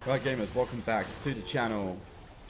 Right gamers, welcome back to the channel.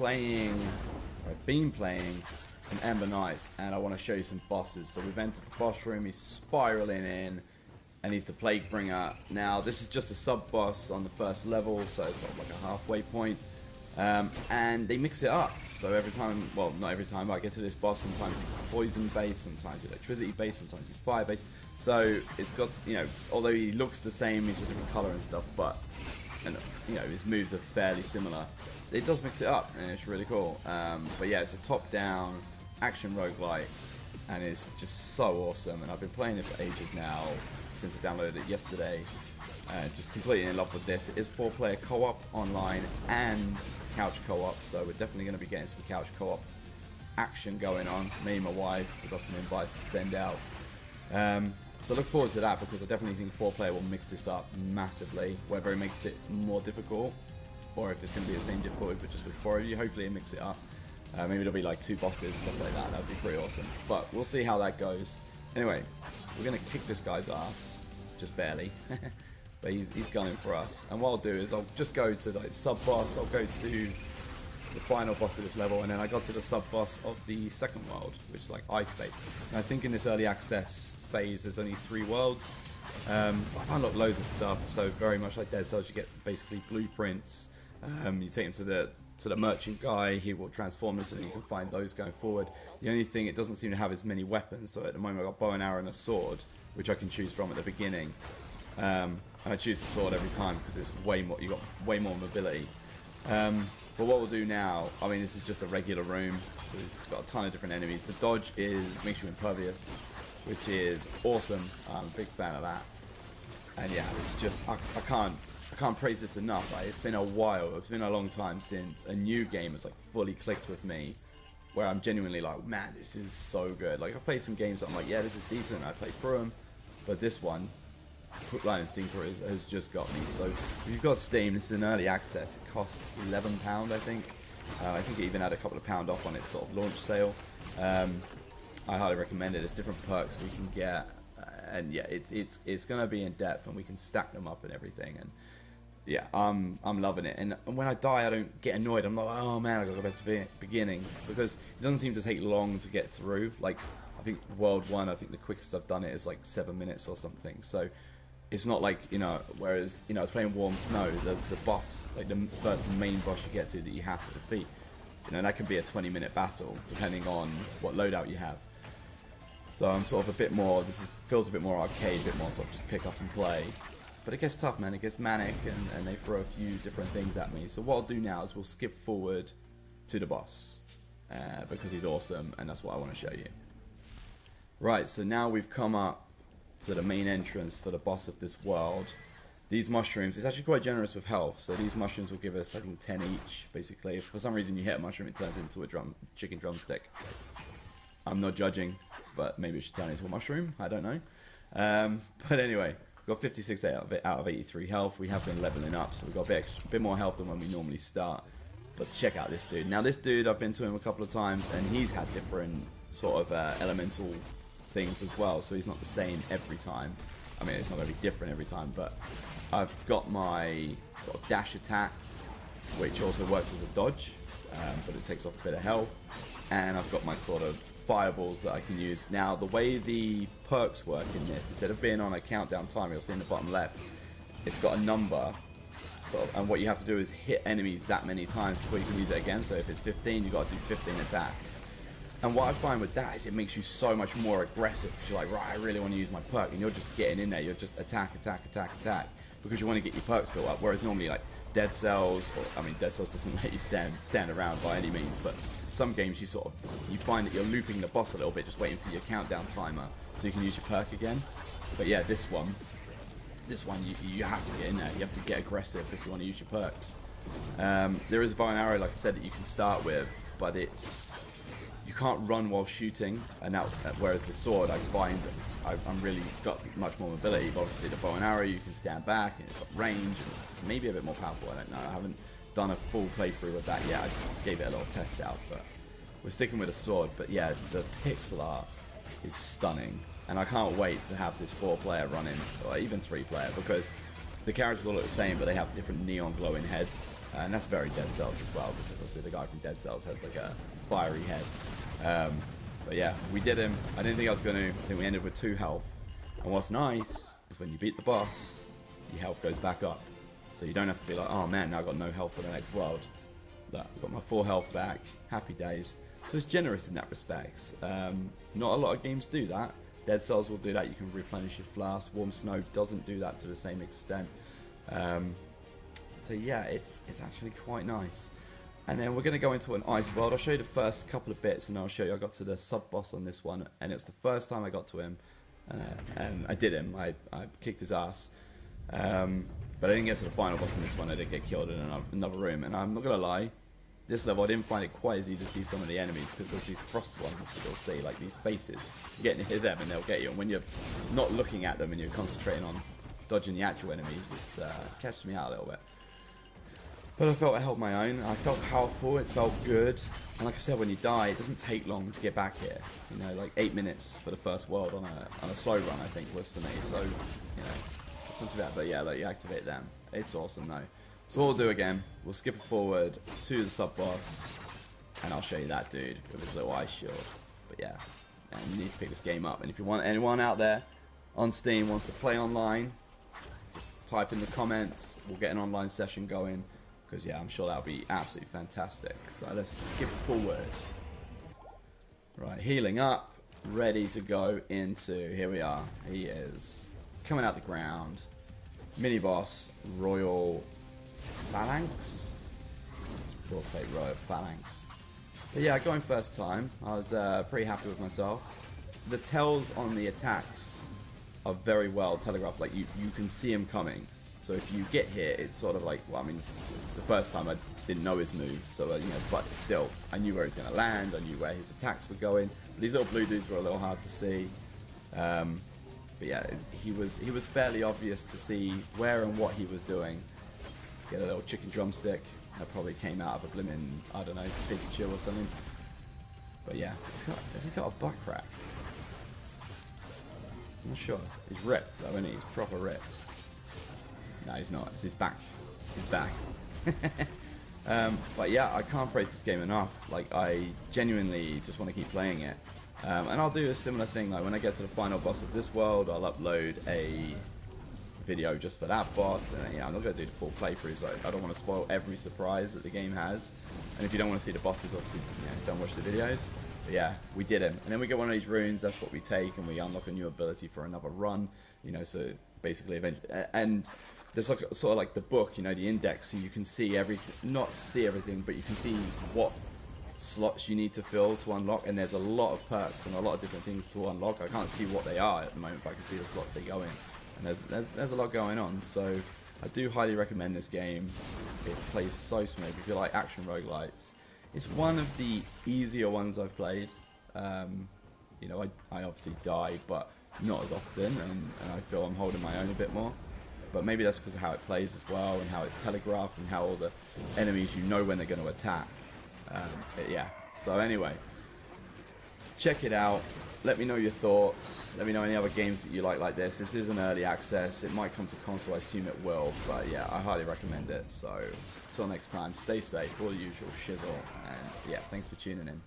I've been playing some Ember Knights and I want to show you some bosses. So we've entered the boss room, he's spiraling in and he's the Plague Bringer. Now this is just a sub boss on the first level, so it's sort of like a halfway point. And they mix it up, so every time, well not every time, but I get to this boss, sometimes he's poison based, sometimes electricity based, sometimes he's fire based. So it's got, you know, although he looks the same, he's a different colour and stuff, but and you know his moves are fairly similar. It does mix it up and it's really cool. But yeah, it's a top-down action roguelite and it's just so awesome, and I've been playing it for ages now, since I downloaded it yesterday. Just completely in love with this. It is 4-player co-op online and couch co-op, so we're definitely going to be getting some couch co-op action going on. Me and my wife, we've got some invites to send out. So look forward to that, because I definitely think 4-player will mix this up massively, whether it makes it more difficult or if it's going to be the same difficulty but just with 4 of you. Hopefully it mix it up. Maybe there'll be like 2 bosses, stuff like that. That would be pretty awesome, but we'll see how that goes. Anyway, we're going to kick this guy's ass, just barely. But he's gunning for us, and what I'll do is I'll just go to like sub-boss, I'll go to the final boss of this level, and then I got to the sub-boss of the second world, which is like ice based. And I think in this early access phase there's only 3 worlds. I've unlocked loads of stuff, so very much like Dead Cells, you get basically blueprints. You take them to the merchant guy, he will transform them, so that you can find those going forward. The only thing, it doesn't seem to have as many weapons, so at the moment I've got bow and arrow and a sword, which I can choose from at the beginning. And I choose the sword every time because it's way more, you got way more mobility. But what we'll do now, I mean this is just a regular room, so it's got a ton of different enemies. The dodge makes you impervious, which is awesome. I'm a big fan of that. And yeah, it's just, I can't praise this enough. Like, it's been a while, it's been a long time since a new game has like fully clicked with me, where I'm genuinely like, man, this is so good. Like, I play some games that I'm like, yeah, this is decent, I play through them, but this one, hook, line and sinker, has just got me. So if you've got Steam, this is an early access. It costs £11, I think. I think it even had a couple of pound off on its sort of launch sale. I highly recommend it. There's different perks we can get, and yeah, it's gonna be in depth, and we can stack them up and everything. And yeah, I'm loving it. And when I die, I don't get annoyed. I'm not like, oh man, I gotta go back to the beginning, because it doesn't seem to take long to get through. Like, I think World 1, I think the quickest I've done it is like 7 minutes or something. So it's not like, you know, whereas, you know, I was playing Warm Snow, the boss, like the first main boss you get to that you have to defeat, you know, that can be a 20-minute battle depending on what loadout you have. So I'm sort of a bit more, feels a bit more arcade, a bit more sort of just pick up and play. But it gets tough, man, it gets manic, and they throw a few different things at me. So what I'll do now is we'll skip forward to the boss, because he's awesome, and that's what I want to show you. Right, so now we've come up to the main entrance for the boss of this world. These mushrooms, it's actually quite generous with health, so these mushrooms will give us, I think, 10 each, basically. If for some reason you hit a mushroom, it turns into a chicken drumstick. I'm not judging, but maybe it should turn into a mushroom, I don't know. But anyway, we've got 56 out of 83 health. We have been leveling up, so we've got a bit more health than when we normally start. But check out this dude. Now this dude, I've been to him a couple of times, and he's had different sort of elemental things as well, so he's not the same every time. I mean, it's not going to be different every time, but I've got my sort of dash attack, which also works as a dodge, but it takes off a bit of health, and I've got my sort of fireballs that I can use. Now, the way the perks work in this, instead of being on a countdown timer, you'll see in the bottom left, it's got a number, sort of, and what you have to do is hit enemies that many times before you can use it again. So if it's 15, you've got to do 15 attacks. And what I find with that is it makes you so much more aggressive, because you're like, right, I really want to use my perk, and you're just getting in there, you're just attack, because you want to get your perks built up. Whereas normally, like Dead Cells, or I mean, Dead Cells doesn't let you stand around by any means, but some games you find that you're looping the boss a little bit, just waiting for your countdown timer so you can use your perk again. But yeah, this one you have to get in there, you have to get aggressive if you want to use your perks. There is a bow and arrow, like I said, that you can start with, but you can't run while shooting, and whereas the sword, I find I'm really got much more mobility. But obviously the bow and arrow, you can stand back, and it's got range, and it's maybe a bit more powerful. I don't know. I haven't done a full playthrough with that yet. I just gave it a little test out, but we're sticking with a sword. But yeah, the pixel art is stunning, and I can't wait to have this 4-player running, or even 3-player, because The characters all look the same, but they have different neon glowing heads, and that's very Dead Cells as well, because obviously the guy from Dead Cells has like a fiery head. But yeah, we did him. I didn't think I was going to. I think we ended with 2 health. And what's nice is when you beat the boss, your health goes back up. So you don't have to be like, oh man, now I've got no health for the next world. Look, I've got my full health back. Happy days. So it's generous in that respect. Not a lot of games do that. Dead Cells will do that. You can replenish your flask. Warm Snow doesn't do that to the same extent. So yeah, it's actually quite nice. And then we're going to go into an ice world. I'll show you the first couple of bits, and I'll show you I got to the sub-boss on this one, and it's the first time I got to him. And I did him. I kicked his ass. But I didn't get to the final boss in this one. I did get killed in another room. And I'm not going to lie, this level I didn't find it quite easy to see some of the enemies, because there's these frost ones you'll see, like these faces. You get near them and they'll get you. And when you're not looking at them and you're concentrating on dodging the actual enemies, it's catches me out a little bit. But I felt I held my own. I felt powerful. It felt good. And like I said, when you die, it doesn't take long to get back here. You know, like 8 minutes for the first world on a slow run, I think, was for me. So, you know, it's not too bad. But yeah, like you activate them. It's awesome though. So what we'll do again, we'll skip it forward to the sub-boss, and I'll show you that dude with his little ice shield. But yeah, and you need to pick this game up. And if you want anyone out there on Steam wants to play online, just type in the comments. We'll get an online session going. Because yeah, I'm sure that'll be absolutely fantastic. So let's skip forward. Right, healing up, ready to go into, here we are. He is coming out the ground. Mini boss, Royal Phalanx. We'll say Royal Phalanx. But yeah, going first time, I was pretty happy with myself. The tells on the attacks are very well telegraphed. Like you can see him coming. So if you get here, it's sort of like, well, I mean, the first time I didn't know his moves, so you know, but still, I knew where he was going to land. I knew where his attacks were going. But these little blue dudes were a little hard to see. But yeah, he was fairly obvious to see where and what he was doing. Get a little chicken drumstick that probably came out of a blimmin', I don't know, Pikachu or something. But yeah, has he got a butt crack? I'm not sure. He's ripped though, isn't he? He's proper ripped. No, he's not. It's his back. It's his back. But yeah, I can't praise this game enough. Like, I genuinely just want to keep playing it. And I'll do a similar thing. Like, when I get to the final boss of this world, I'll upload a video just for that boss. And yeah, I'm not going to do the full playthrough, so I don't want to spoil every surprise that the game has. And if you don't want to see the bosses, obviously, you know, don't watch the videos. But yeah, we did him. And then we get one of these runes. That's what we take, and we unlock a new ability for another run. You know, so basically, and there's like sort of like the book, you know, the index, so you can see not see everything, but you can see what slots you need to fill to unlock. And there's a lot of perks and a lot of different things to unlock. I can't see what they are at the moment, but I can see the slots they go in. And there's a lot going on. So I do highly recommend this game. It plays so smooth. If you like action roguelites, it's one of the easier ones I've played. You know, I obviously die, but not as often, and I feel I'm holding my own a bit more. But maybe that's because of how it plays as well, and how it's telegraphed, and how all the enemies, you know when they're going to attack. Yeah, so anyway, check it out. Let me know your thoughts. Let me know any other games that you like this. This is an early access. It might come to console. I assume it will. But yeah, I highly recommend it. So until next time, stay safe, all the usual shizzle. And yeah, thanks for tuning in.